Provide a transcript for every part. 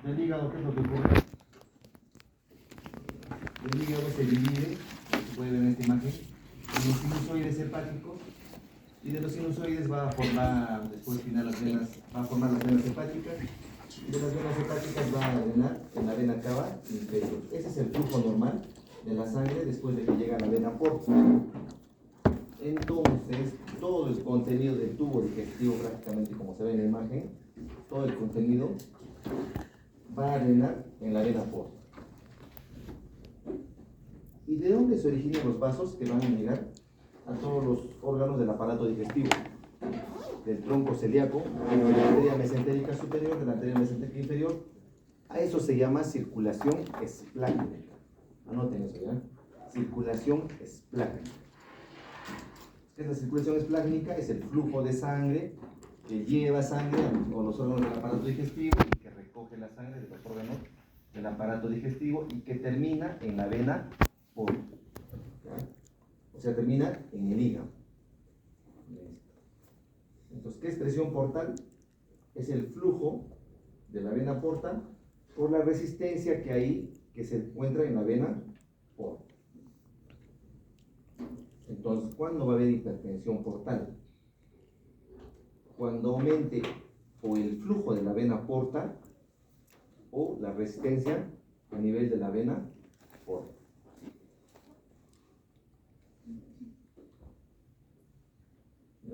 Del hígado, ¿qué es lo que ocurre? El hígado se divide, se puede ver en esta imagen, en los sinusoides hepáticos, y de los sinusoides va a formar, después final las venas, va a formar las venas hepáticas, y de las venas hepáticas va a drenar en la vena cava inferior. Ese es el flujo normal de la sangre después de que llega a la vena porta. Entonces, todo el contenido del tubo digestivo, prácticamente como se ve en la imagen, todo el contenido va a drenar en la vena porta. ¿Y de dónde se originan los vasos que van a llegar a todos los órganos del aparato digestivo? Del tronco celíaco, de la arteria mesentérica superior, de la arteria mesentérica inferior. A eso se llama circulación esplácnica. Anoten eso, ¿ya? Circulación esplácnica. ¿Qué es la circulación esplácnica? Es el flujo de sangre que lleva sangre a los órganos del aparato digestivo y que recoge la sangre de los órganos del aparato digestivo y que termina en la vena porta. O sea, termina en el hígado. Entonces, ¿qué es presión portal? Es el flujo de la vena porta por la resistencia que hay, que se encuentra en la vena porta. Entonces, ¿cuándo va a haber hipertensión portal? Cuando aumente o el flujo de la vena porta o la resistencia a nivel de la vena porta.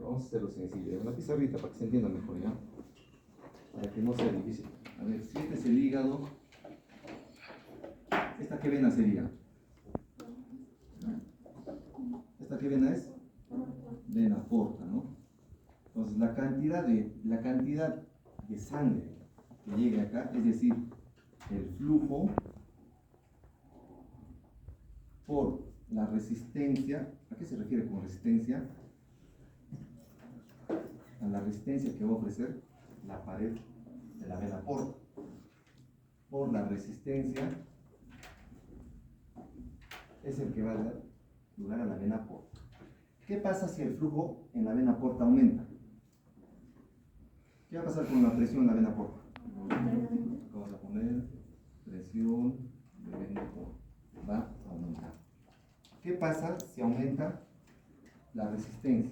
Vamos a hacerlo sencillo, una pizarrita para que se entienda mejor, ¿ya? Para que no sea difícil. A ver, si este es el hígado, ¿esta qué vena sería? ¿Esta qué vena es? Vena porta, ¿no? Entonces la cantidad de sangre que llegue acá, es decir, el flujo por la resistencia, ¿a qué se refiere con resistencia? A la resistencia que va a ofrecer la pared de la vena porta. Por la resistencia es el que va a dar lugar a la vena porta. ¿Qué pasa si el flujo en la vena porta aumenta? ¿Qué va a pasar con la presión en la vena porta? Vamos a poner presión de vena porta. Va a aumentar. ¿Qué pasa si aumenta la resistencia?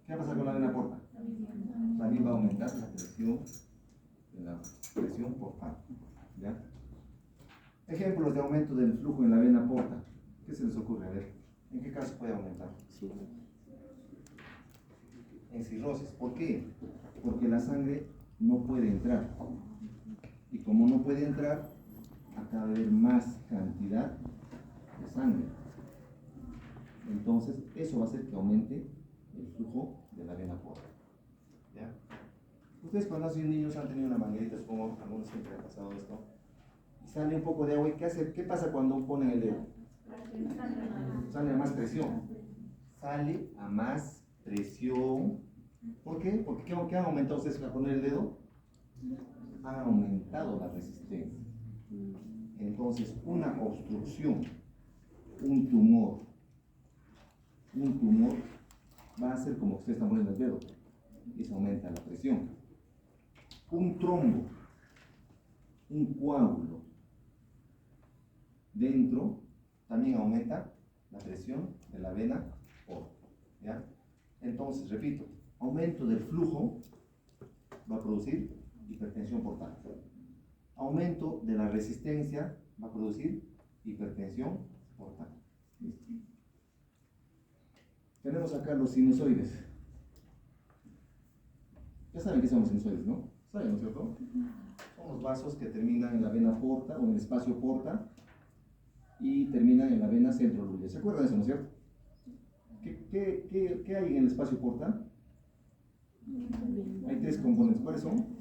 ¿Qué va a pasar con la vena porta? También va a aumentar la presión portal. ¿Ya? Ejemplos de aumento del flujo en la vena porta. ¿Qué se les ocurre? A ver, ¿en qué caso puede aumentar? En cirrosis. ¿Por qué? Porque la sangre no puede entrar. Y como no puede entrar, acaba de haber más cantidad de sangre. Entonces, eso va a hacer que aumente el flujo de la vena porta. ¿Ya? Ustedes cuando han sido niños han tenido una manguerita, supongo, a algunos siempre ha pasado esto. Y sale un poco de agua. ¿Y qué pasa cuando ponen el dedo? Sale a más presión. Sale a más presión. ¿Por qué? Porque ¿qué han aumentado ustedes al poner el dedo? Han aumentado la resistencia. Entonces, una obstrucción, un tumor va a ser como ustedes están poniendo el dedo. Y se aumenta la presión. Un trombo, un coágulo dentro también aumenta la presión de la vena porta. ¿Ya? Entonces, repito, aumento del flujo va a producir hipertensión portal. Aumento de la resistencia va a producir hipertensión portal. ¿Listo? Tenemos acá los sinusoides. Ya saben qué son los sinusoides, ¿no? ¿Saben, no es cierto? Son los vasos que terminan en la vena porta o en el espacio porta y terminan en la vena centrolúrea. ¿Se acuerdan de eso, no es cierto? ¿Qué hay en el espacio porta? Hay tres componentes. ¿Cuáles son?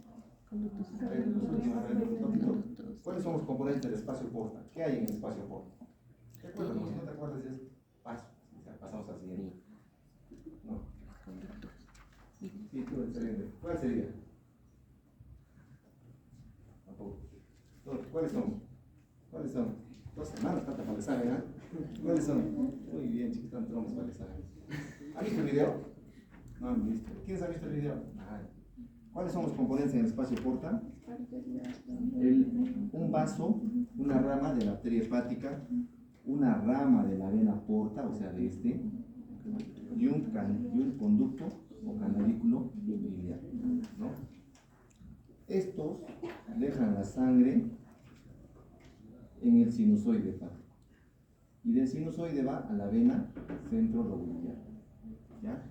¿Cuáles son los componentes del espacio porta? ¿Qué hay en el espacio porta? ¿Te acuerdas? Si no te acuerdas, es paso. Pasamos al siguiente. No. Sí, tú, excelente. ¿Cuál sería? Tampoco. ¿Cuáles son? ¿Cuáles son? 2 semanas, tanta para que saben, ¿eh? ¿Cuáles son? Muy bien, chicos, están trombos para que saben. ¿Han visto el video? No han visto. ¿Quiénes han visto el video? ¿Cuáles son los componentes en el espacio porta? Un vaso, una rama de la arteria hepática, una rama de la vena porta, o sea, de este, y un conducto o canalículo biliar, ¿no? Estos dejan la sangre en el sinusoide hepático. Y del sinusoide va a la vena centrolobular, ¿ya?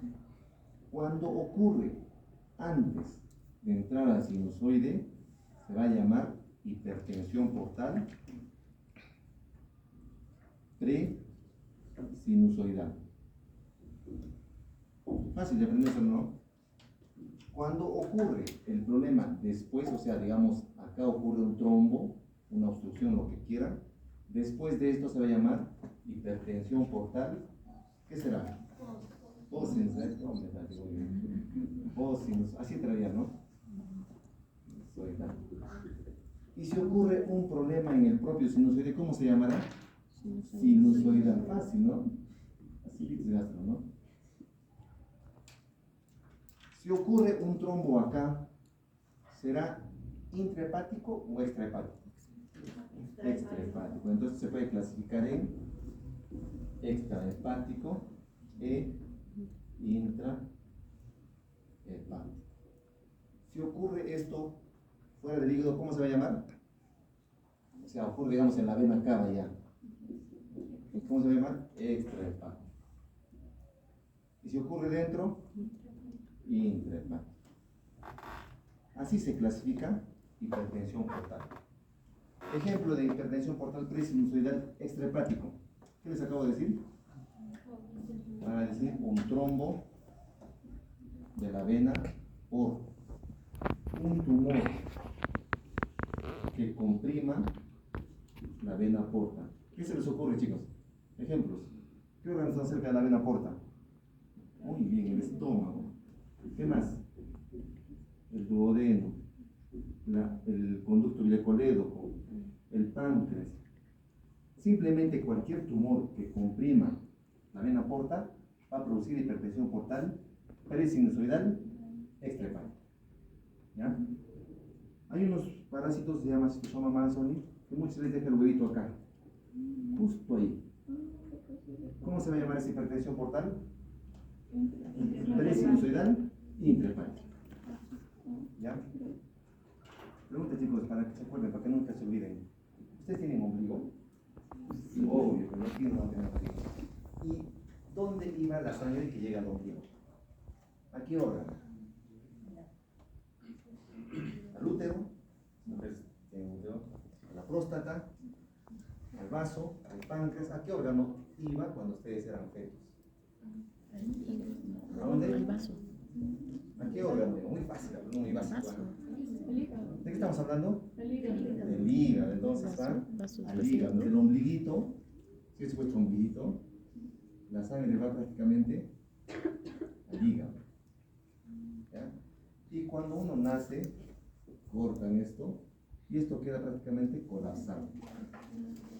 Cuando ocurre antes de entrar al sinusoide, se va a llamar hipertensión portal presinusoidal. Fácil de aprenderse, ¿no? Cuando ocurre el problema después, o sea, digamos, acá ocurre un trombo, una obstrucción, lo que quiera, después de esto se va a llamar hipertensión portal, ¿qué será? Así traía, ¿no? Y si ocurre un problema en el propio sinusoide, ¿cómo se llamará? Sinusoidal. Fácil, ¿no? Así es gastro, ¿no? Si ocurre un trombo acá, ¿será intrahepático o extrahepático? Extrahepático. Entonces se puede clasificar en extrahepático e intrahepático. Si ocurre esto fuera del hígado, ¿cómo se va a llamar? O sea, ocurre, digamos, en la vena cava ya. ¿Cómo se va a llamar? Extrahepático. Y si ocurre dentro, intrahepático. Así se clasifica hipertensión portal. Ejemplo de hipertensión portal presinusoidal extrahepático. ¿Qué les acabo de decir? Van a decir un trombo de la vena por un tumor que comprima la vena porta. ¿Qué se les ocurre, chicos? Ejemplos. ¿Qué órganos están cerca de la vena porta? Muy bien, el estómago. ¿Qué más? El duodeno, el conducto glicolédoco, el páncreas. Simplemente cualquier tumor que comprima la vena porta va a producir hipertensión portal presinusoidal extrahepática. ¿Ya? Hay unos parásitos, se llama Schistosoma mannsoni, que muchas veces dejan el huevito acá, justo ahí. ¿Cómo se va a llamar esa hipertensión portal? Presinusoidal intrahepática. ¿Ya? Pregunta, chicos, para que se acuerden, para que nunca se olviden. ¿Ustedes tienen ombligo? Sí, obvio, pero aquí no tienen ombligo. ¿Y dónde iba la sangre que llega al ombligo? ¿A qué órgano? Al útero, mujeres tienen útero, a la próstata, al vaso, al páncreas. ¿A qué órgano iba cuando ustedes eran fetos? ¿A dónde? Al vaso. ¿A qué órgano? Muy fácil, no muy básico. Vaso. ¿De qué estamos hablando? El hígado. Del hígado, entonces va al hígado, del ombliguito. Si es vuestro ombliguito, la sangre va prácticamente al hígado. ¿Ya? Y cuando uno nace, cortan esto y esto queda prácticamente colapsado.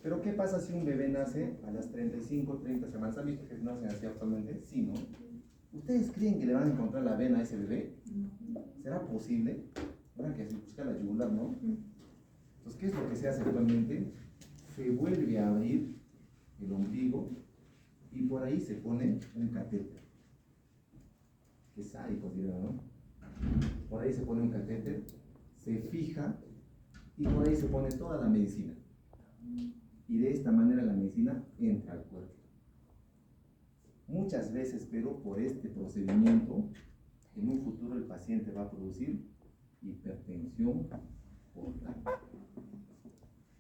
Pero ¿qué pasa si un bebé nace a las 35, 30 semanas? ¿Han visto que nacen así actualmente? Sí, ¿no? ¿Ustedes creen que le van a encontrar la vena a ese bebé? ¿Será posible? Habrá que buscar la yugular, ¿no? Entonces, ¿qué es lo que se hace actualmente? Se vuelve a abrir el ombligo y por ahí se pone un catéter. Qué sádico, dirán, ¿no? Por ahí se pone un catéter, se fija y por ahí se pone toda la medicina. Y de esta manera la medicina entra al cuerpo. Muchas veces, pero por este procedimiento, en un futuro el paciente va a producir hipertensión portal.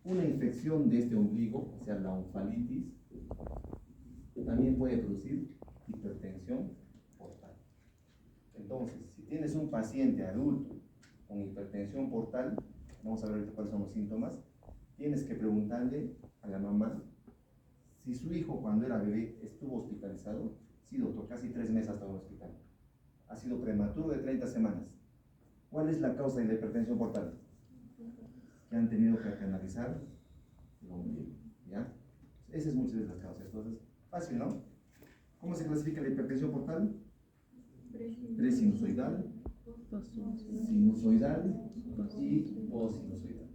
Una infección de este ombligo, o sea, la onfalitis, también puede producir hipertensión portal. Entonces, si tienes un paciente adulto con hipertensión portal, vamos a ver ahorita cuáles son los síntomas, tienes que preguntarle a la mamá si su hijo cuando era bebé estuvo hospitalizado. Sí, doctor, casi 3 meses hasta en el hospital. Ha sido prematuro de 30 semanas. ¿Cuál es la causa de la hipertensión portal? Que han tenido que canalizar el ombligo, ¿ya? Esa es muchas veces la causa. Entonces, fácil, ¿no? ¿Cómo se clasifica la hipertensión portal? Presinusoidal sinusoidal y posinusoidal.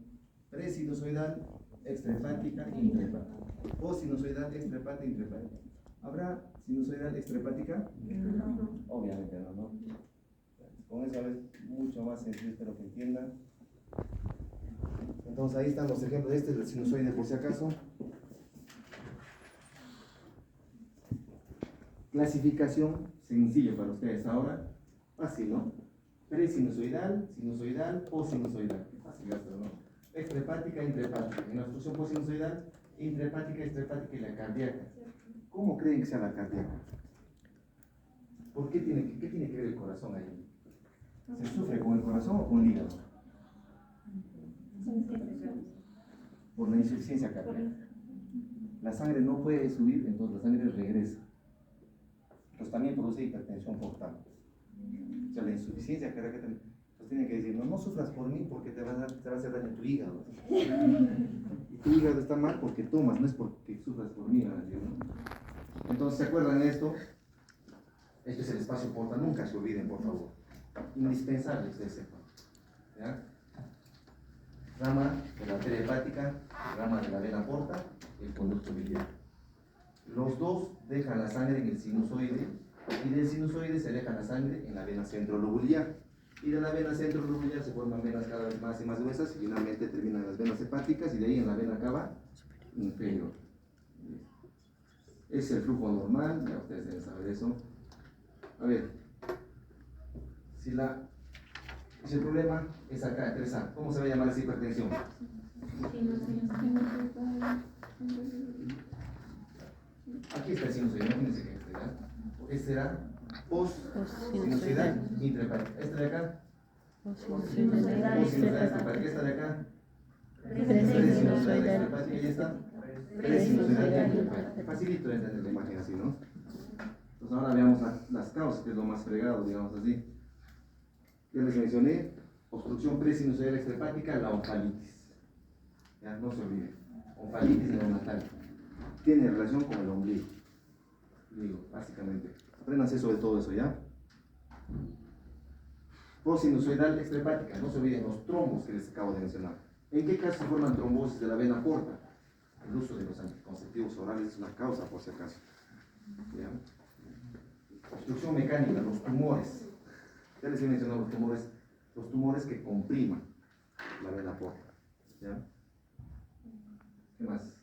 Presinusoidal, extrahepática, intrahepática. Posinusoidal, extrahepática, intrahepática. ¿Habrá sinusoidal extrahepática? No. Obviamente no, ¿no? Con eso es mucho más sencillo, espero que entiendan. Entonces ahí están los ejemplos. Este es el sinusoide por si acaso. Clasificación sencilla para ustedes ahora. Fácil, ¿no? Presinusoidal, sinusoidal o sinusoidal. Fácil, ¿no? Extrahepática, intrahepática. En la obstrucción posinusoidal, intrahepática, extrahepática y la cardíaca. ¿Cómo creen que sea la cardíaca? ¿Qué tiene que ver el corazón ahí? ¿Se sufre con el corazón o con el hígado? Por la insuficiencia cardíaca. La sangre no puede subir, entonces la sangre regresa. Pues también produce hipertensión portal. O sea, la insuficiencia cardíaca pues tiene que decir, no sufras por mí porque te va a hacer daño tu hígado. Y tu hígado está mal porque tomas, no es porque sufras por mí, ¿no? Entonces, ¿se acuerdan de esto? Este es el espacio portal, nunca se olviden, por favor. Indispensable que ustedes sepan. ¿Ya? Rama de la arteria hepática, rama de la vena porta, el conducto biliar. Los dos dejan la sangre en el sinusoide y del sinusoide se deja la sangre en la vena centrolobular. Y de la vena centrolobular se forman venas cada vez más y más gruesas y finalmente terminan las venas hepáticas y de ahí en la vena cava inferior. Es el flujo normal, ya ustedes deben saber eso. A ver, si el problema es acá, 3A, ¿cómo se va a llamar esa hipertensión? Aquí está el sinusoide, no fíjense que este será post-sinusoidal intrahepática. Este de acá, post-sinusoidal extrahepática. Esta de acá, presinusoidal extrahepática. Y esta, presinusoidal intrahepática. Facilito de entender la imagen así, ¿no? Entonces ahora veamos las causas, que es lo más fregado, digamos así. Ya les mencioné, obstrucción presinusoidal extrahepática, la oncalitis. Ya, no se olviden. Oncalitis neonatal. Tiene relación con el ombligo. Digo, básicamente. Apréndanse sobre todo eso, ¿ya? Posinusoidal extrahepática, no se olviden los trombos que les acabo de mencionar. ¿En qué caso se forman trombosis de la vena porta? El uso de los anticonceptivos orales es una causa, por si acaso. ¿Ya? Obstrucción mecánica, los tumores. Ya les he mencionado los tumores que compriman la vena porta. ¿Ya? ¿Qué más?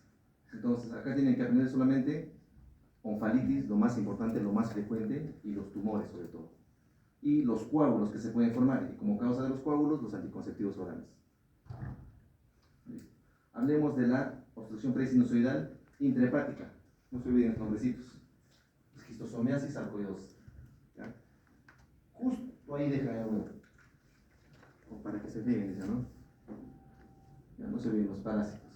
Entonces, acá tienen que aprender solamente onfalitis, lo más importante, lo más frecuente, y los tumores sobre todo. Y los coágulos que se pueden formar, y como causa de los coágulos, los anticonceptivos orales. ¿Listo? Hablemos de la obstrucción presinusoidal intrahepática. No se olviden los nombrecitos. Esquistosomiasis, sarcoidosis. ¿Ya? Justo ahí dejan el uno. Para que se peguen, ¿no? Ya no se olviden los parásitos.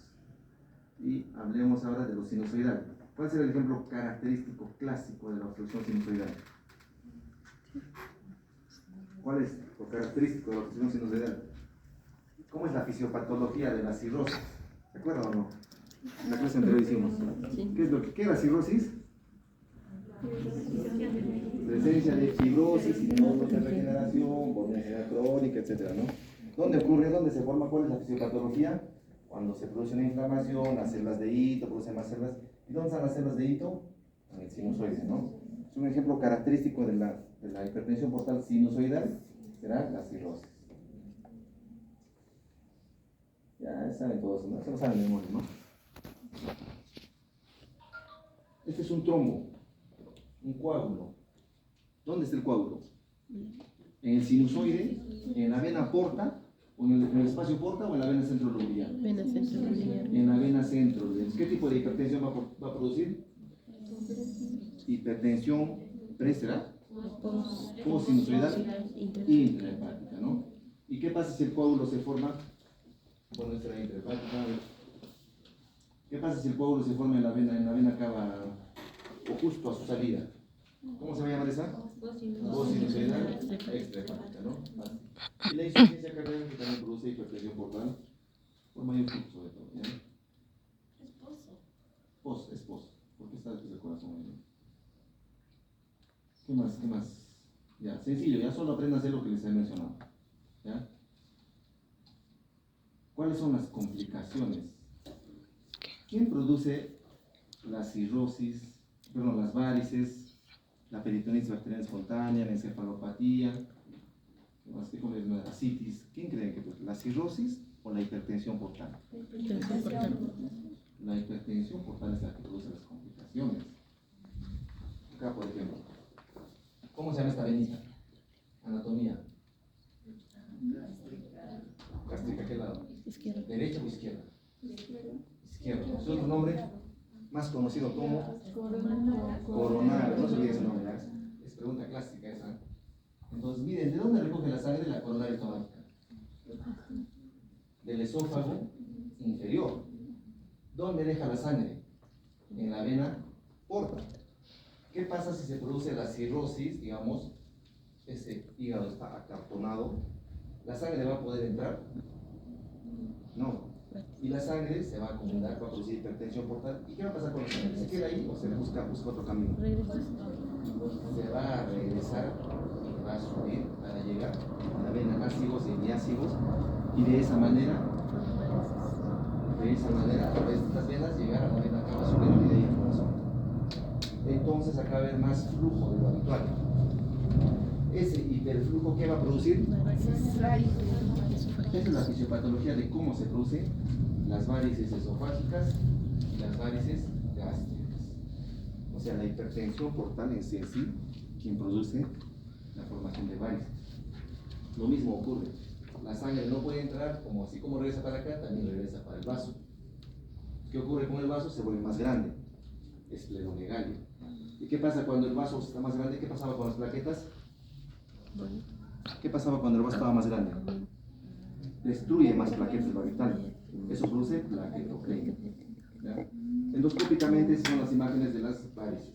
Y hablemos ahora de lo sinusoidal. ¿Cuál será el ejemplo característico clásico de la obstrucción sinusoidal? ¿Cuál es lo característico de la obstrucción sinusoidal? ¿Cómo es la fisiopatología de la cirrosis? ¿Se acuerdan o no? En la clase anterior hicimos. ¿Qué es la cirrosis? Presencia de fibrosis, nódulos de regeneración, borrosía crónica, etc., ¿no? ¿Dónde ocurre? ¿Dónde se forma? ¿Cuál es la fisiopatología? Cuando se produce una inflamación, las células de hito producen más células. ¿Y dónde están las células de hito? En el sinusoide, ¿no? Es un ejemplo característico de la hipertensión portal sinusoidal, será la cirrosis. Ya saben todo eso, ¿no? Eso lo saben de memoria, ¿no? Este es un trombo, un coágulo. ¿Dónde está el coágulo? En el sinusoide, en la vena porta, o en el espacio porta o en la vena centrolobular. Vena centrolobular. En la vena centrolobular. ¿Qué tipo de hipertensión va a producir? Hipertensión ¿será? Posinusoidal intrahepática, ¿no? ¿Y qué pasa si el coágulo se forma? Bueno, será intrahepática. ¿Qué pasa si el coágulo se forma en la vena cava o justo a su salida? ¿Cómo se va a llamar esa? Posinusoidal extrahepática, ¿no? Y la insuficiencia cardíaca que también produce hipertensión portal por mayor flujo sobre todo, ¿ya? Es post, porque está después del corazón, ¿no? ¿Qué más? Ya, sencillo, ya solo aprenda a hacer lo que les he mencionado. ¿Ya? ¿Cuáles son las complicaciones? ¿Quién produce la cirrosis, perdón, las varices, la peritonitis bacteriana espontánea, la encefalopatía, la ascitis? ¿Quién cree que produce? ¿La cirrosis o la hipertensión portal? La hipertensión portal es la que produce las complicaciones. Acá, por ejemplo, ¿cómo se llama esta venita? Anatomía. Gástrica, ¿qué lado? Izquierda. ¿Derecha o izquierda? Izquierda. ¿Su otro nombre? Más conocido como coronaria. No se olvide ese nombre, ¿ya? Es pregunta clásica esa. Entonces, miren, ¿de dónde recoge la sangre la coronaria estomática? Del esófago inferior. ¿Dónde deja la sangre? En la vena porta. ¿Qué pasa si se produce la cirrosis, digamos, ese hígado está acartonado? ¿La sangre va a poder entrar? No. Y la sangre se va a acumular, va a producir hipertensión portal. ¿Y qué va a pasar con la sangre? ¿Se queda ahí o se le busca otro camino? Se va a regresar y va a subir para llegar a la vena ácidos y diácidos. Y de esa manera, a través de estas venas, llegar a la vena cava superior y de ahí al corazón. Entonces acá va a haber más flujo de lo habitual. Ese hiperflujo, ¿qué va a producir? Esta es la fisiopatología de cómo se producen las varices esofágicas y las varices gástricas. O sea, la hipertensión portal en sí, quien produce la formación de varices. Lo mismo ocurre. La sangre no puede entrar, como así como regresa para acá, también regresa para el vaso. ¿Qué ocurre con el vaso? Se vuelve más grande. Esplenomegalia. ¿Y qué pasa cuando el vaso está más grande? ¿Qué pasaba con las plaquetas? ¿Qué pasaba cuando el vaso estaba más grande? Destruye más plaquetas de lo vital. Eso produce plaquetopenia. Endoscópicamente son las imágenes de las varices.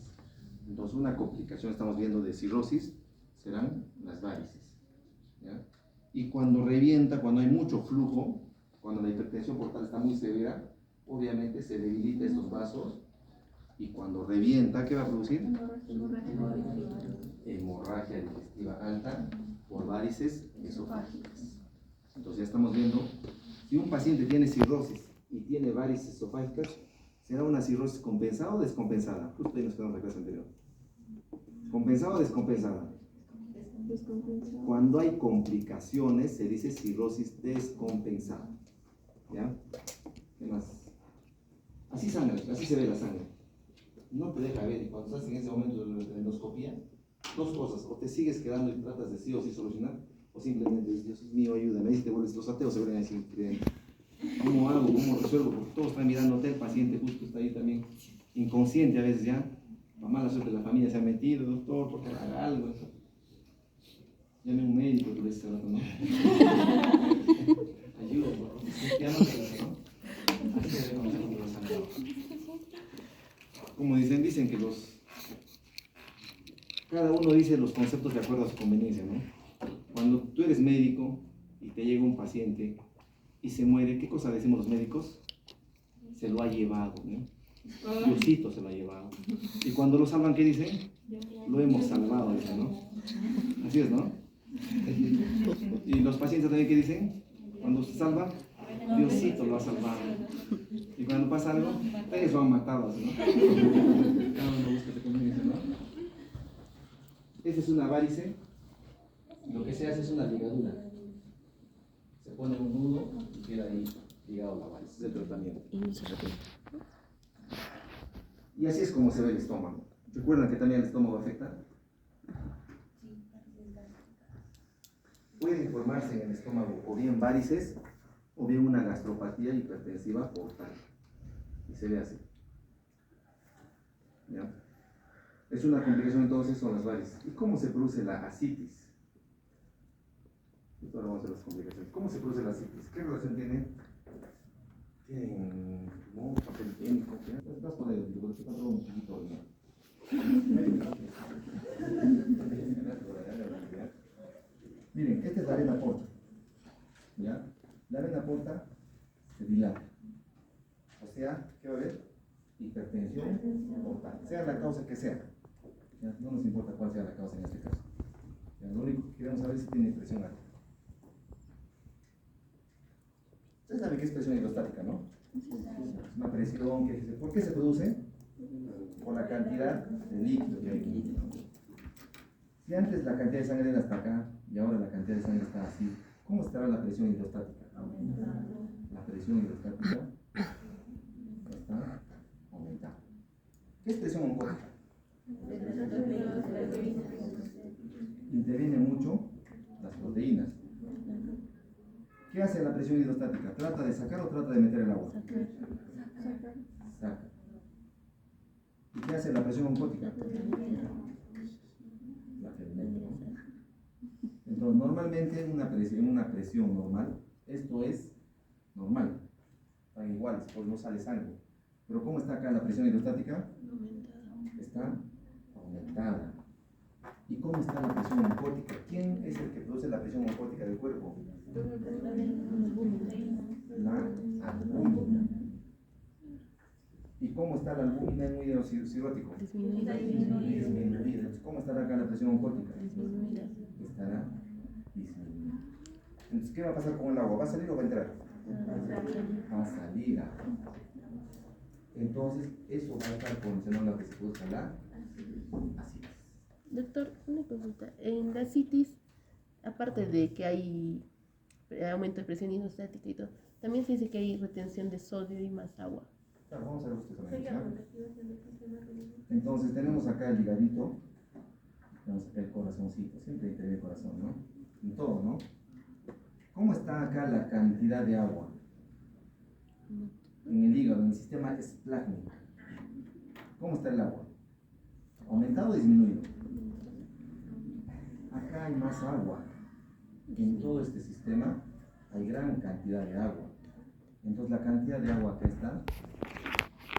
Entonces, una complicación estamos viendo de cirrosis serán las varices. ¿Ya? Y cuando revienta, cuando hay mucho flujo, cuando la hipertensión portal está muy severa, obviamente se debilita estos vasos. Y cuando revienta, ¿qué va a producir? Hemorragia digestiva alta por varices esofágicas. Entonces ya estamos viendo, si un paciente tiene cirrosis y tiene varices esofágicas, ¿será una cirrosis compensada o descompensada? Justo ahí nos quedamos en la clase anterior. ¿Compensada o descompensada? Cuando hay complicaciones se dice cirrosis descompensada. ¿Ya? ¿Qué más? Así sangra, así se ve la sangre. No te deja ver, y cuando estás en ese momento de la endoscopía, dos cosas: o te sigues quedando y tratas de sí o sí solucionar, o simplemente dices, Dios mío, ayúdame. Y te vuelves, los ateos se vuelven a decir, ¿cómo hago? ¿Cómo resuelvo? Porque todos están mirándote, el paciente justo está ahí también, inconsciente a veces ya. La mala suerte de la familia se ha metido, doctor, porque haga algo. Llame a un médico, tú le dices, ¿no? Ayúdame, ya no te ¿no? Así se ve con los sangrados. Como dicen que cada uno dice los conceptos de acuerdo a su conveniencia, ¿no? Cuando tú eres médico y te llega un paciente y se muere, ¿qué cosa decimos los médicos? Se lo ha llevado, ¿no? Diosito se lo ha llevado. Y cuando lo salvan, ¿qué dicen? Lo hemos salvado, dicen, ¿no? Así es, ¿no? Y los pacientes también, ¿qué dicen? Cuando se salvan, Diosito lo ha salvado. Y cuando pasa algo, ellos lo han matado, ¿no? Cada uno busca su conveniencia, ¿no? Esta es una varice. Lo que se hace es una ligadura. Se pone un nudo y queda ahí ligado la varice. Es el tratamiento. Y así es como se ve el estómago. ¿Recuerdan que también el estómago afecta? Puede formarse en el estómago o bien varices o bien una gastropatía hipertensiva portal. Y se ve así. ¿Ya? Es una complicación entonces, son las varices. ¿Y cómo se produce la ascitis? Ahora vamos a ver las complicaciones. ¿Cómo se produce la ascitis? ¿Qué relación tiene? Tienen como papel higiénico. Vas a poner el libro, te paso un poquito de... Miren, esta es la vena porta. ¿Ya? La vena porta se dilata. O sea, ¿qué va a haber? Hipertensión portal. Sea la causa que sea. ¿Ya? No nos importa cuál sea la causa en este caso. Ya, lo único que queremos saber es si tiene presión alta. Ustedes saben qué es presión hidrostática, ¿no? Es una presión que ¿por qué se produce? Por la cantidad de líquido que hay. Si antes la cantidad de sangre era hasta acá y ahora la cantidad de sangre está así, ¿cómo estará la presión hidrostática? La presión hidrostática está aumentada. ¿Qué es presión oncótica? Intervienen mucho las proteínas. ¿Qué hace la presión hidrostática? ¿Trata de sacar o trata de meter el agua? Saca. ¿Y qué hace la presión oncótica? La que mete, ¿no? Entonces, normalmente una presión normal, esto es normal, están iguales, pues no sale sangre. Pero ¿cómo está acá la presión hidrostática? Está aumentada. ¿Y cómo está la presión oncótica? ¿Quién es el que produce la presión oncótica del cuerpo? La albúmina. ¿Y cómo está la albúmina en un hígado cirrótico? Disminuida. Entonces, ¿cómo estará acá la presión oncótica? Estará disminuida. Entonces, ¿qué va a pasar con el agua? ¿Va a salir o va a entrar? Va a salir. Entonces, eso va a estar condicionando a que se produzca la acidez. Doctor, una consulta. En la citis, aparte de que hay aumento de presión hidrostática y todo, también se dice que hay retención de sodio y más agua. Claro, vamos a ver ustedes. Entonces, tenemos acá el higadito, tenemos acá el corazoncito, siempre hay que ver el corazón, ¿no? En todo, ¿no? ¿Cómo está acá la cantidad de agua? En el hígado, en el sistema esplácnico. ¿Cómo está el agua? ¿Aumentado o disminuido? Acá hay más agua. En todo este sistema hay gran cantidad de agua. Entonces la cantidad de agua acá está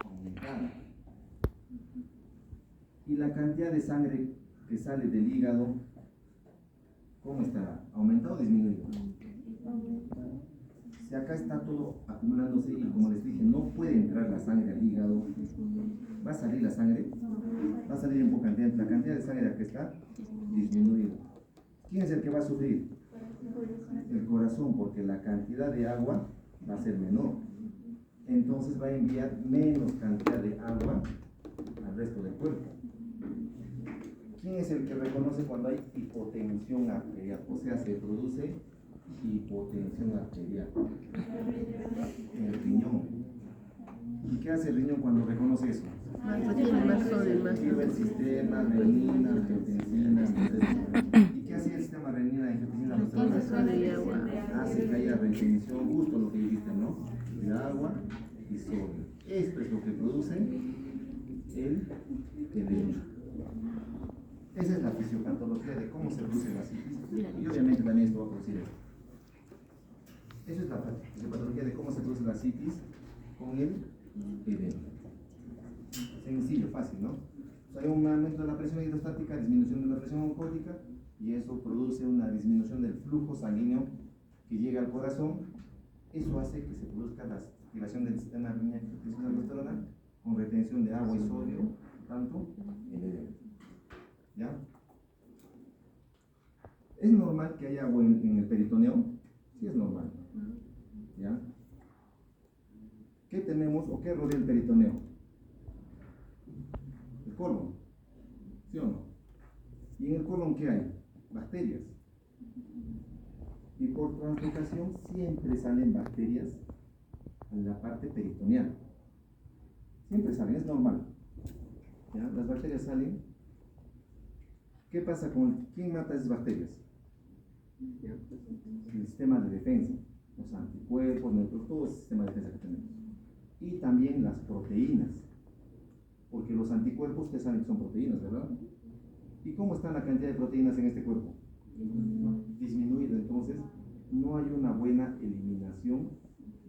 aumentada. Y la cantidad de sangre que sale del hígado, ¿cómo estará? ¿Aumentado o disminuido? Si acá está todo acumulándose y como les dije, no puede entrar la sangre al hígado, ¿va a salir la sangre? Va a salir en poca cantidad. La cantidad de sangre acá está disminuida. ¿Quién es el que va a sufrir? El corazón, porque la cantidad de agua va a ser menor. Entonces va a enviar menos cantidad de agua al resto del cuerpo. ¿Quién es el que reconoce cuando hay hipotensión arterial? O sea, se produce hipotensión arterial. El riñón. ¿Y qué hace el riñón cuando reconoce eso? Tiene más sodio, más Activa el sistema renina, angiotensina. ¿Y qué hace el sistema renina, angiotensina? Hace que haya retención, justo lo que dijiste, ¿no? De agua y sodio. Esto es lo que produce el edema. Esa es la fisiopatología de cómo se produce la citis. Y obviamente también esto va a producir esto. Esa es la fisiopatología de cómo se produce la citis con el edema. Sencillo, fácil, ¿no? O sea, hay un aumento de la presión hidrostática, disminución de la presión oncótica, y eso produce una disminución del flujo sanguíneo que llega al corazón. Eso hace que se produzca la activación del sistema renina-angiotensina-aldosterona con retención de agua y sodio, tanto el edema. ¿Ya? ¿Es normal que haya agua en el peritoneo? Sí, es normal. ¿Ya? ¿Qué tenemos o qué rodea el peritoneo? El colon. ¿Sí o no? ¿Y en el colon qué hay? Bacterias. Y por translocación siempre salen bacterias en la parte peritoneal. Siempre salen, es normal. ¿Ya? Las bacterias salen. ¿Qué pasa con quién mata esas bacterias? El sistema de defensa, los anticuerpos, todo el sistema de defensa que tenemos. Y también las proteínas, porque los anticuerpos ustedes saben que son proteínas, ¿verdad? ¿Y cómo está la cantidad de proteínas en este cuerpo? Disminuida. Entonces no hay una buena eliminación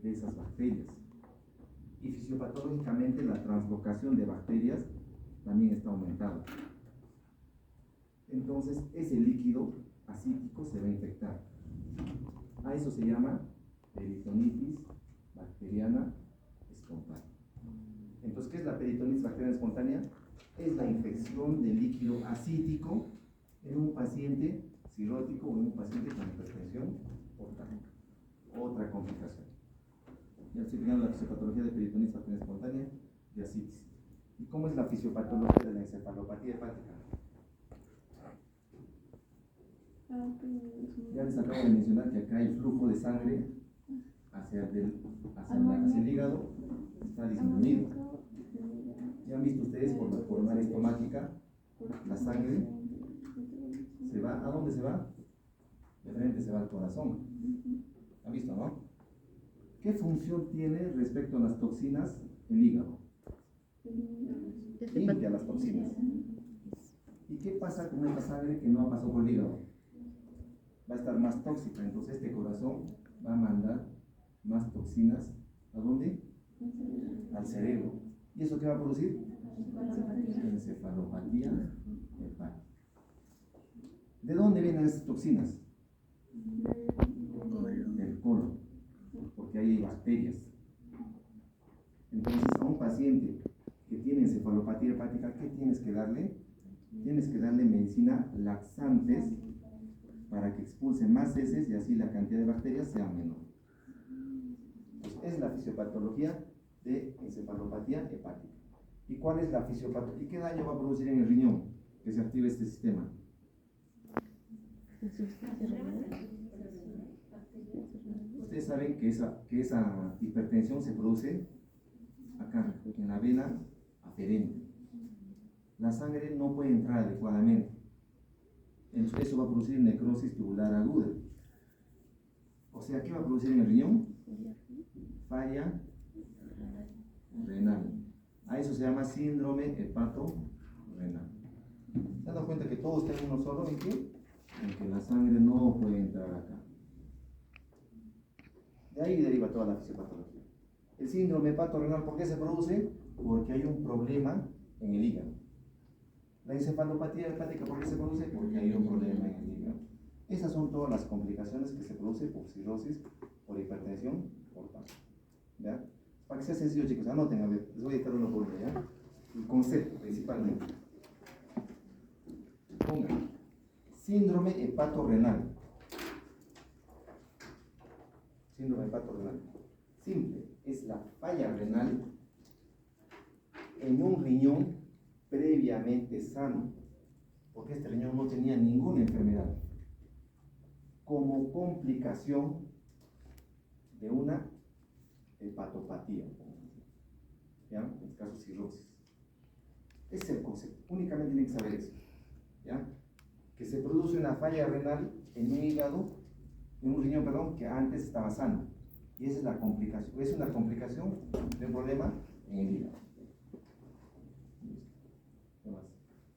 de esas bacterias. Y fisiopatológicamente la translocación de bacterias también está aumentada. Entonces ese líquido acítico se va a infectar. A eso se llama peritonitis bacteriana espontánea. Entonces, ¿qué es la peritonitis bacteriana espontánea? Es la infección de líquido acítico en un paciente cirrótico o en un paciente con hipertensión portal. Otra complicación. Ya estoy explicando la fisiopatología de peritonitis bacteriana espontánea y ascitis. ¿Y cómo es la fisiopatología de la encefalopatía hepática? Ya les acabo de mencionar que acá hay flujo de sangre hacia el hígado, está disminuido. Ya han visto ustedes por la coronaria estomática, la sangre se va, ¿a dónde se va? De frente se va al corazón. ¿Han visto, no? ¿Qué función tiene respecto a las toxinas el hígado? Limpia las toxinas. ¿Y qué pasa con esta sangre que no ha pasado por el hígado? Va a estar más tóxica, entonces este corazón va a mandar más toxinas, ¿a dónde? Al cerebro. ¿Y eso qué va a producir? Encefalopatía hepática. ¿De dónde vienen estas toxinas? Del colon, porque ahí hay bacterias. Entonces, a un paciente que tiene encefalopatía hepática, ¿qué tienes que darle? Tienes que darle medicina laxantes para que expulse más heces y así la cantidad de bacterias sea menor. Pues es la fisiopatología de encefalopatía hepática. ¿Y cuál es la fisiopatología? ¿Y qué daño va a producir en el riñón que se active este sistema? Ustedes saben que esa hipertensión se produce acá, en la vena aferente. La sangre no puede entrar adecuadamente. Entonces eso va a producir necrosis tubular aguda. O sea, ¿qué va a producir en el riñón? Falla renal. A eso se llama síndrome hepato-renal. ¿Se han dado cuenta que todo está en uno solo? ¿En qué? En que la sangre no puede entrar acá. De ahí deriva toda la fisiopatología. El síndrome hepato-renal, ¿por qué se produce? Porque hay un problema en el hígado. La encefalopatía hepática, ¿por qué se produce? Porque hay un problema en el hígado. Esas son todas las complicaciones que se producen por cirrosis, por hipertensión portal. ¿Ya? Para que sea sencillo, chicos, anoten, a ver, les voy a dictar uno por uno, ¿ya? El concepto, principalmente. Pongan, síndrome hepato-renal. Síndrome hepato-renal. Simple, es la falla renal en un riñón previamente sano, porque este riñón no tenía ninguna enfermedad, como complicación de una hepatopatía, ¿ya? En este caso cirrosis. Ese es el concepto, únicamente tienen que saber eso, ¿ya? Que se produce una falla renal en un hígado, en un riñón, perdón, que antes estaba sano, y esa es la complicación, es una complicación de un problema en el hígado.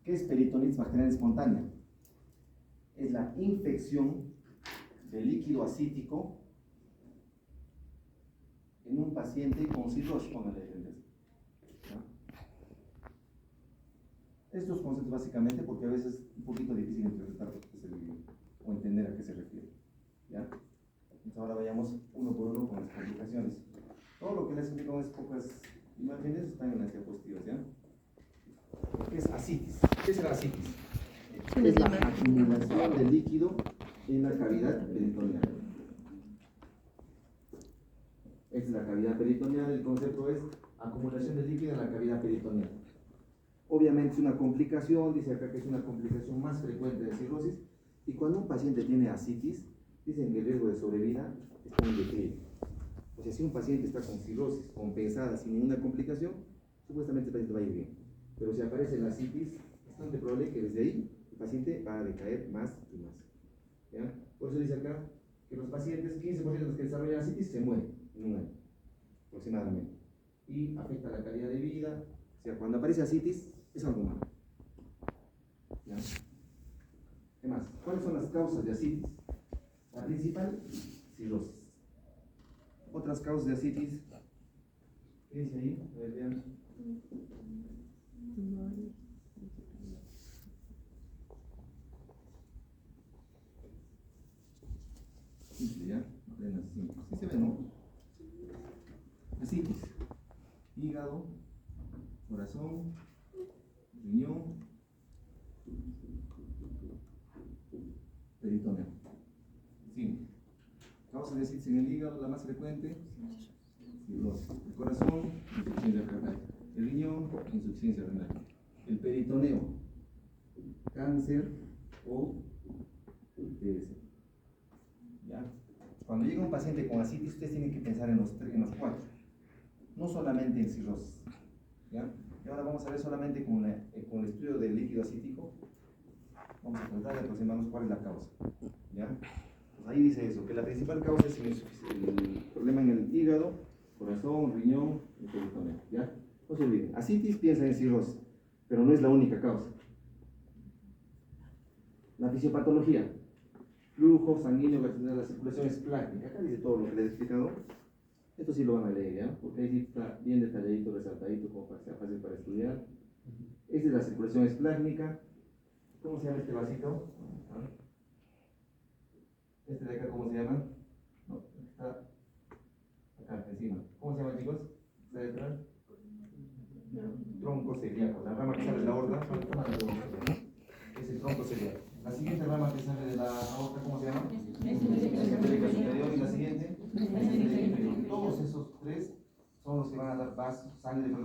¿Qué es peritonitis bacteriana espontánea? Es la infección de líquido acítico en un paciente con cirrosis, póngale ejemplo. Estos conceptos básicamente porque a veces es un poquito difícil interpretar o entender a qué se refiere. ¿Ya? Entonces ahora vayamos uno por uno con las complicaciones. Todo lo que les explico en pocas imágenes están en las diapositivas, ¿ya? ¿Qué es ascitis? ¿Qué es la ascitis? Es la acumulación de líquido en la cavidad peritoneal. Esta es la cavidad peritoneal, el concepto es acumulación de líquido en la cavidad peritoneal. Obviamente es una complicación, dice acá que es una complicación más frecuente de cirrosis, y cuando un paciente tiene ascitis, dicen que el riesgo de sobrevida está en declive. O sea, si un paciente está con cirrosis compensada sin ninguna complicación, supuestamente el paciente va a ir bien. Pero si aparece la ascitis, es bastante probable que desde ahí el paciente va a decaer más y más. ¿Ya? Por eso dice acá que los pacientes, 15% de los que desarrollan ascitis se mueren en un año, aproximadamente. Y afecta la calidad de vida. O sea, cuando aparece ascitis, es algo malo. ¿Ya? ¿Qué más? ¿Cuáles son las causas de ascitis? La principal, cirrosis. Otras causas de ascitis, ¿qué dice ahí? A ver, vean. Simple, ¿ya? Apenas simple. ¿Sí se ve, no? Ascitis. Hígado, corazón, riñón, peritoneo. Sí. Causa de asitis en el hígado, la más frecuente, cirrosis. El corazón, insuficiencia cardíaca. El riñón, insuficiencia renal. El peritoneo, cáncer o UTS. ¿Ya? Cuando llega un paciente con asitis, ustedes tienen que pensar en los cuatro, no solamente en cirrosis. ¿Ya? Y ahora vamos a ver solamente con el estudio del líquido acítico. Vamos a tratar de aproximarnos cuál es la causa. ¿Ya? Pues ahí dice eso, que la principal causa es el problema en el hígado, corazón, riñón y peritoneo. ¿Ya? No se olviden, asitis piensa en cirrosis, pero no es la única causa. La fisiopatología, flujo sanguíneo vertical, la circulación es plática. Acá dice todo lo que les he explicado. Esto sí lo van a leer, ¿ya? Porque ahí sí está bien detalladito, resaltadito, como para que sea fácil para estudiar. Esta es la circulación esplásmica. ¿Cómo se llama este vasito? ¿Ah? Este de acá, ¿cómo se llama? No, está acá encima. ¿Cómo se llama, chicos? ¿Está detrás? Tronco celíaco. La rama que sale de la aorta es el tronco celíaco. La siguiente rama que sale de la aorta, ¿cómo se llama? Mesentérica superior. Y la siguiente, mesentérica inferior. Todos esos tres son los que van a dar sangre,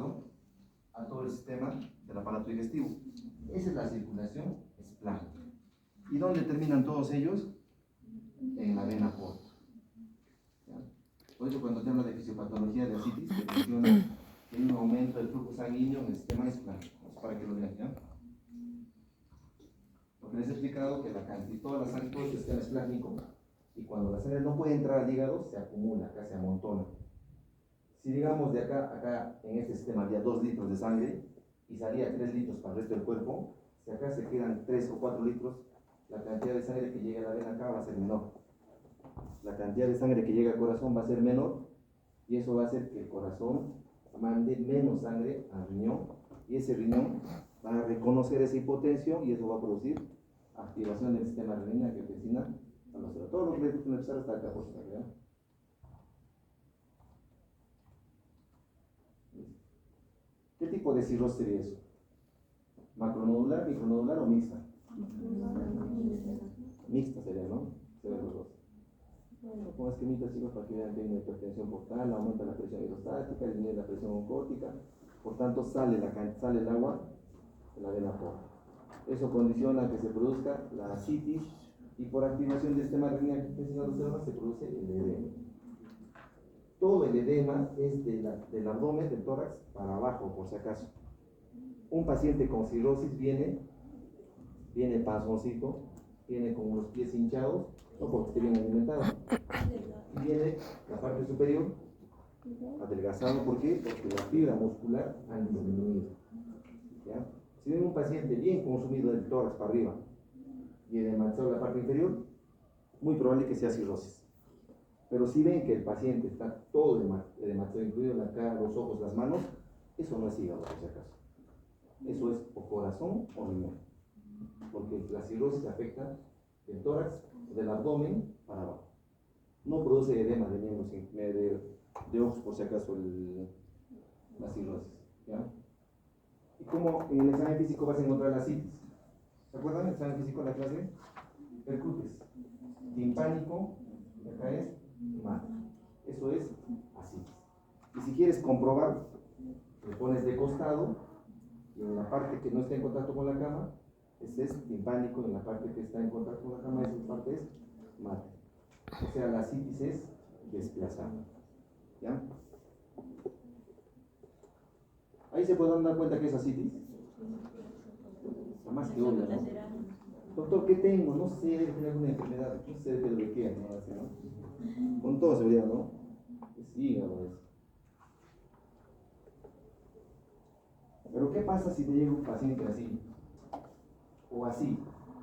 a todo el sistema del aparato digestivo. Esa es la circulación esplánica. ¿Y dónde terminan todos ellos? En la vena porta. Por eso cuando te habla de fisiopatología de asitis, te menciona que hay un aumento del flujo sanguíneo en el sistema esplánico. Para que lo vean, ¿ya? Porque les he explicado que la cantidad, toda la sangre, todo el sistema esplánico, y cuando la sangre no puede entrar al hígado, se acumula, acá se amontona. Si digamos de acá en este sistema había 2 litros de sangre y salía 3 litros para el resto del cuerpo, si acá se quedan 3 o 4 litros, la cantidad de sangre que llega a la vena acá va a ser menor. La cantidad de sangre que llega al corazón va a ser menor y eso va a hacer que el corazón mande menos sangre al riñón y ese riñón va a reconocer esa hipotensión y eso va a producir activación del sistema renina, angiotensina, aldosterona. Todo lo que les gusta empezar hasta acá, por favor, ¿ya? ¿Qué tipo de cirrosis sería eso? ¿Macronodular, micronodular o mixta? Mixta sería, ¿no? Se ven los dos. Bueno, con esquemitas, chicos, para que vean que hay una hipertensión portal, aumenta la presión hidrostática, disminuye la presión oncótica, por tanto sale el agua de la vena porta. Eso condiciona que se produzca la asitis y por activación del sistema renina angiotensina aldosterona se produce el edema. Todo el edema es del abdomen, del tórax, para abajo, por si acaso. Un paciente con cirrosis viene panzoncito, viene con los pies hinchados, no porque esté bien alimentado. Y viene la parte superior adelgazado, ¿por qué? Porque la fibra muscular ha disminuido. ¿Ya? Si ven un paciente bien consumido del tórax para arriba y edematizado la parte inferior, muy probable que sea cirrosis. Pero si ven que el paciente está todo edematizado, incluido la cara, los ojos, las manos, eso no es hígado, por si acaso. Eso es o corazón o riñón. Porque la cirrosis afecta el tórax, del abdomen para abajo. No produce edema de miembros, de ojos, por si acaso, la cirrosis. ¿Ya? ¿Y cómo en el examen físico vas a encontrar la asitis? ¿Se acuerdan del examen físico de la clase? Percutes. Timpánico, y acá es mate. Eso es asitis. Y si quieres comprobar, le pones de costado y en la parte que no está en contacto con la cama, ese es timpánico, y en la parte que está en contacto con la cama, esa parte es mate. O sea, la asitis es desplazada. ¿Ya? Ahí se pueden dar cuenta que es asitis. Más que obvio, ¿no? Doctor, ¿qué tengo? No sé, debe tener alguna enfermedad. No sé, pero de qué, ¿no? Con toda seguridad, ¿no? Es hígado eso. Pero ¿qué pasa si te llega un paciente así? O así.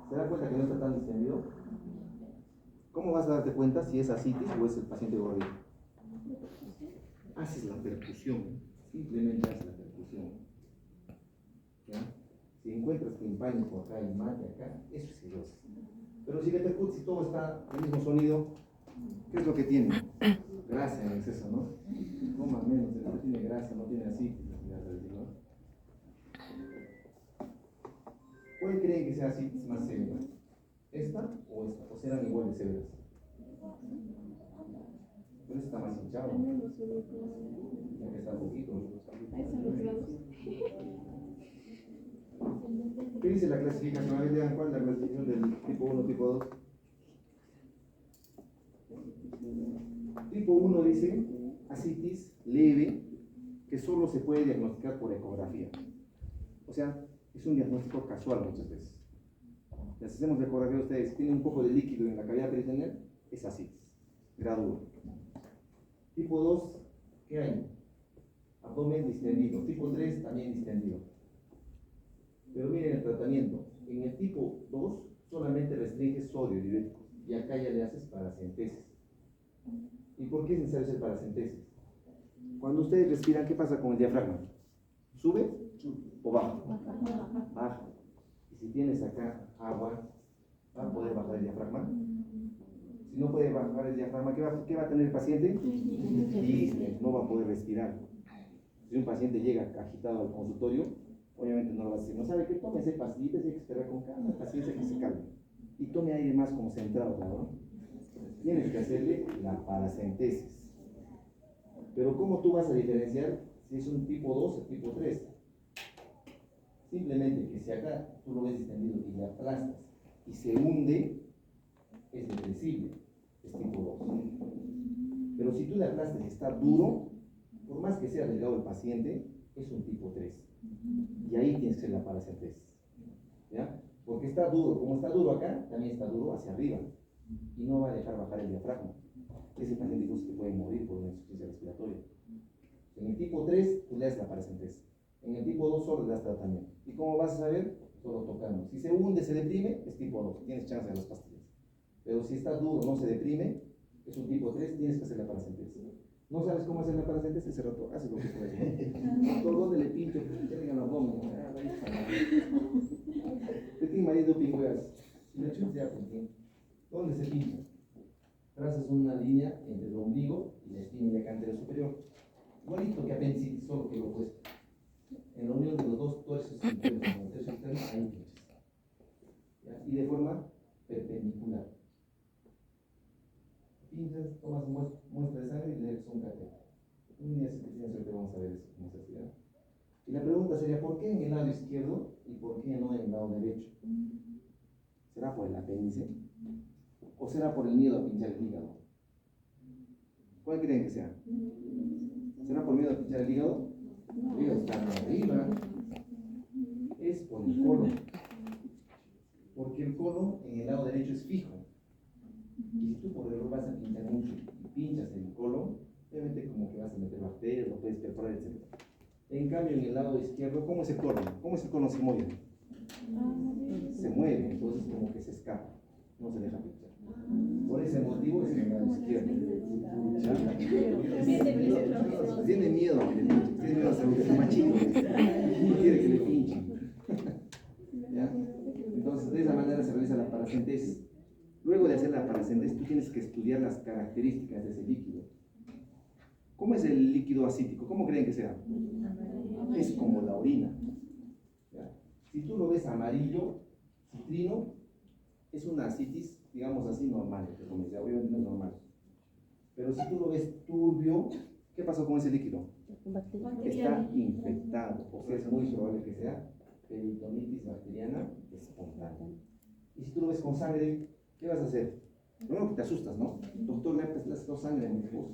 ¿Se da cuenta que no está tan distendido? ¿Cómo vas a darte cuenta si es asitis o es el paciente gordito? Haces la percusión. Simplemente haces la percusión. ¿Ya? Si encuentras timpánico acá y mate acá, eso es cirrosis. Pero si le percutes y todo está el mismo sonido, ¿qué es lo que tiene? Grasa en exceso, ¿no? Coma menos, no tiene grasa, no tiene asitis, ¿no? ¿Cuál creen que sea asitis más severa? ¿Esta o esta? O ¿O serán igual de severas? Pero está más hinchado. Ya que está un poquito. ¿Qué dice la clasificación? A ver, vean cuál es la clasificación del tipo 1, tipo 2. Tipo 1 dice ascitis leve que solo se puede diagnosticar por ecografía. O sea, es un diagnóstico casual muchas veces. Si hacemos la ecografía, ustedes tienen un poco de líquido en la cavidad peritoneal, es ascitis, grado 1. Tipo 2, ¿qué hay? Abdomen distendido. Tipo 3, también distendido. Pero miren el tratamiento. En el tipo 2 solamente restringe sodio diurético y acá ya le haces paracentesis. ¿Y por qué es necesario hacer paracentesis? Cuando ustedes respiran, ¿qué pasa con el diafragma? ¿Sube o baja? Baja. Y si tienes acá agua, ¿va a poder bajar el diafragma? Si no puede bajar el diafragma, ¿qué va a tener el paciente? Dispnea, no va a poder respirar. Si un paciente llega agitado al consultorio, obviamente no lo va a decir, no sabe qué, tómese pastillitas y hay que esperar con calma, paciencia que se calme. Y tome aire más concentrado, ¿no? Tienes que hacerle la paracentesis. Pero ¿cómo tú vas a diferenciar si es un tipo 2 o tipo 3? Simplemente que si acá tú lo ves distendido y le aplastas y se hunde, es depresible, es tipo 2. Pero si tú le aplastas y está duro, por más que sea delgado el paciente, es un tipo 3. Y ahí tienes que hacer la paracentesis. ¿Ya? Porque está duro, como está duro acá, también está duro hacia arriba. Y no va a dejar bajar el diafragma. Ese paciente incluso se puede morir por una insuficiencia respiratoria. En el tipo 3, tú le das la paracentesis. En el tipo 2 solo le das tratamiento. ¿Y cómo vas a saber? Solo tocando. Si se hunde, se deprime, es tipo 2. Tienes chance de las pastillas. Pero si está duro, no se deprime, es un tipo 3, tienes que hacer la paracentesis. ¿No sabes cómo hacer la paracentesis? Ese rato, haces lo que puedes. ¿Por dónde le pincho? Que le digan abdomen. ¿De qué marido pingueas? Si le chupas ya, ¿por qué? ¿Dónde se pincha? Trazas una línea entre el ombligo y la espina y la cantera superior. Igualito que apendicitis, solo que lo opuesto. En la unión de los dos tuercios internos con el tercio externo, ahí pinchas. Y de forma perpendicular. Pinchas, tomas muestra de sangre y le das un catéter. Un día que vamos a ver eso, cómo se hacía. Y la pregunta sería, ¿por qué en el lado izquierdo y por qué no en el lado derecho? ¿Será por el apéndice? ¿O será por el miedo a pinchar el hígado? ¿Cuál creen que sea? ¿Será por miedo a pinchar el hígado? El hígado está arriba. Es por el colon. Porque el colon en el lado derecho es fijo. Y si tú por error vas a pinchar mucho y pinchas el colon, obviamente como que vas a meter bacterias, lo puedes perforar, etc. En cambio, en el lado izquierdo, ¿cómo es el colon? ¿Cómo es el colon se mueve? Se mueve, entonces como que se escapa, no se deja pinchar. Por ese motivo es en el lado izquierdo. Tiene miedo a que le pinchen, tiene miedo a ser machito, no quiere que le pinchen. ¿Ya? Entonces, de esa manera se realiza la paracentesis. Luego de hacer la paracentesis, tú tienes que estudiar las características de ese líquido. ¿Cómo es el líquido ascítico? ¿Cómo creen que sea? Es como la orina. ¿Ya? Si tú lo ves amarillo, citrino, es una ascitis, digamos así, normal, obviamente no es normal. Pero si tú lo ves turbio, ¿qué pasó con ese líquido? Está infectado, o sea, es muy probable que sea peritonitis bacteriana espontánea. Y si tú lo ves con sangre, ¿qué vas a hacer? Primero que te asustas, ¿no? Doctor, le ha pasado sangre en mi esposo.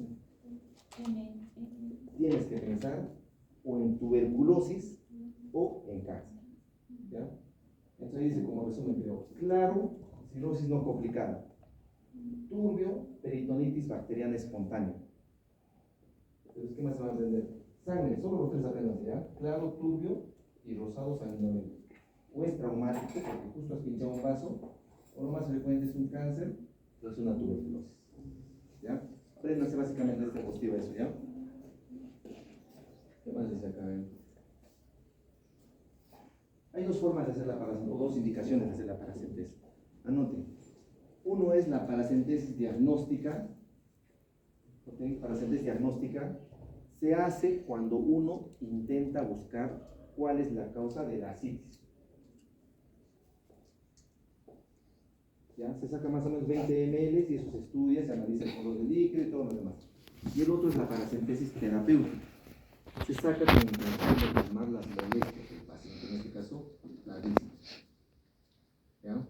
Tienes que pensar o en tuberculosis o en cáncer. ¿Ya? Entonces dice como resumen, pero claro, cirrosis no complicada. Turbio, peritonitis bacteriana espontánea. Entonces, ¿qué más se va a aprender? Sangre, solo los tres aprendan, ¿ya? Claro, turbio y rosado sanguinolento. O es traumático, porque justo has pinchado un vaso, o lo más frecuente es un cáncer, o es una tuberculosis. ¿Ya? Apréndanse básicamente esta diapositiva eso, ¿ya? ¿Qué más dice acá? Hay dos formas de hacer la paracentesis, o dos indicaciones de hacer la paracentesis. Anoten. Uno es la paracentesis diagnóstica. ¿Okay? Paracentesis diagnóstica se hace cuando uno intenta buscar cuál es la causa de la ascitis. ¿Ya? Se saca más o menos 20 ml y eso se estudia, se analiza el color del líquido y todo lo demás. Y el otro es la paracentesis terapéutica. Se saca con intención de calmar las molestias del paciente, en este caso la gripe. ¿Ya?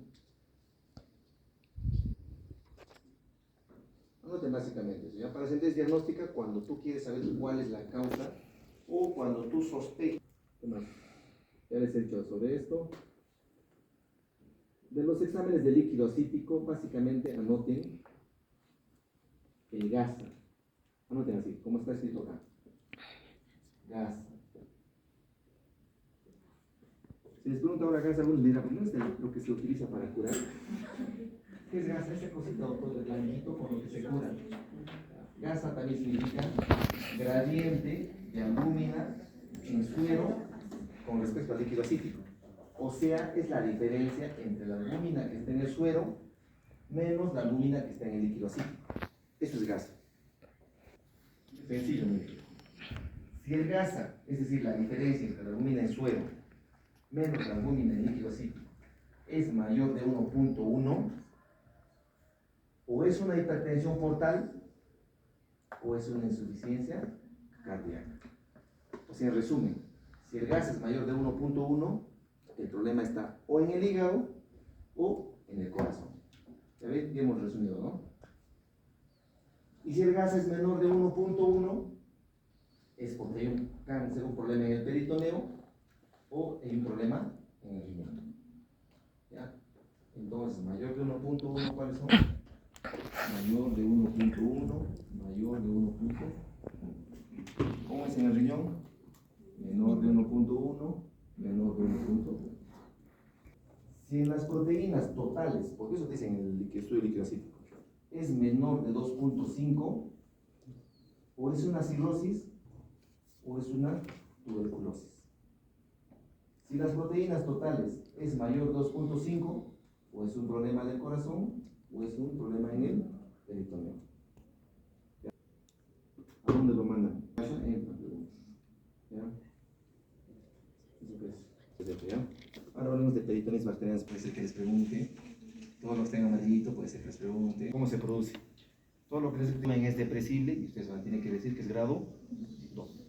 Anoten básicamente eso. ¿Ya? Paracentesis diagnóstica cuando tú quieres saber cuál es la causa o cuando tú sospechas. ¿Qué más? Ya les he dicho sobre esto. De los exámenes de líquido acítico, básicamente anoten el GASA. Anoten así, como está escrito acá. GASA. Si les pregunto ahora GASA, algunos dirán, ¿no es lo que se utiliza para curar? ¿Qué es GASA? Ese cosito, doctor, el blanquito con lo que se cura. GASA también significa gradiente de albúmina en suero con respecto al líquido acítico. O sea, es la diferencia entre la albúmina que está en el suero menos la albúmina que está en el líquido acítico. Eso es GASA. Sencillo, muy bien. Si el GASA, es decir, la diferencia entre la albúmina en suero menos la albúmina en líquido acítico, es mayor de 1.1, o es una hipertensión portal o es una insuficiencia cardíaca. O sea, en resumen, si el GASA es mayor de 1.1, el problema está o en el hígado o en el corazón. ¿Ya ven? Ya hemos resumido, ¿no? Y si el GASA es menor de 1.1, es porque hay un cáncer, un problema en el peritoneo o hay un problema en el riñón. ¿Ya? Entonces, mayor de 1.1, ¿cuáles son? Mayor de 1.1, mayor de 1.1. ¿Cómo es en el riñón? Menor de 1.1, menor de 1.1. Si en las proteínas totales, porque eso te dicen en el estudio líquido acítico, es menor de 2.5, o es una cirrosis o es una tuberculosis. Si las proteínas totales es mayor de 2.5, o es un problema del corazón o es un problema en el peritoneo. ¿A dónde lo mandan? ¿Ya? Eso es. Ahora hablemos de peritoneas bacterianas, puede ser que les pregunte. Todo lo que tenga amarillito puede ser que les pregunte. ¿Cómo se produce? Todo lo que les escriben es depresible y ustedes van a tener que decir que es grado 2.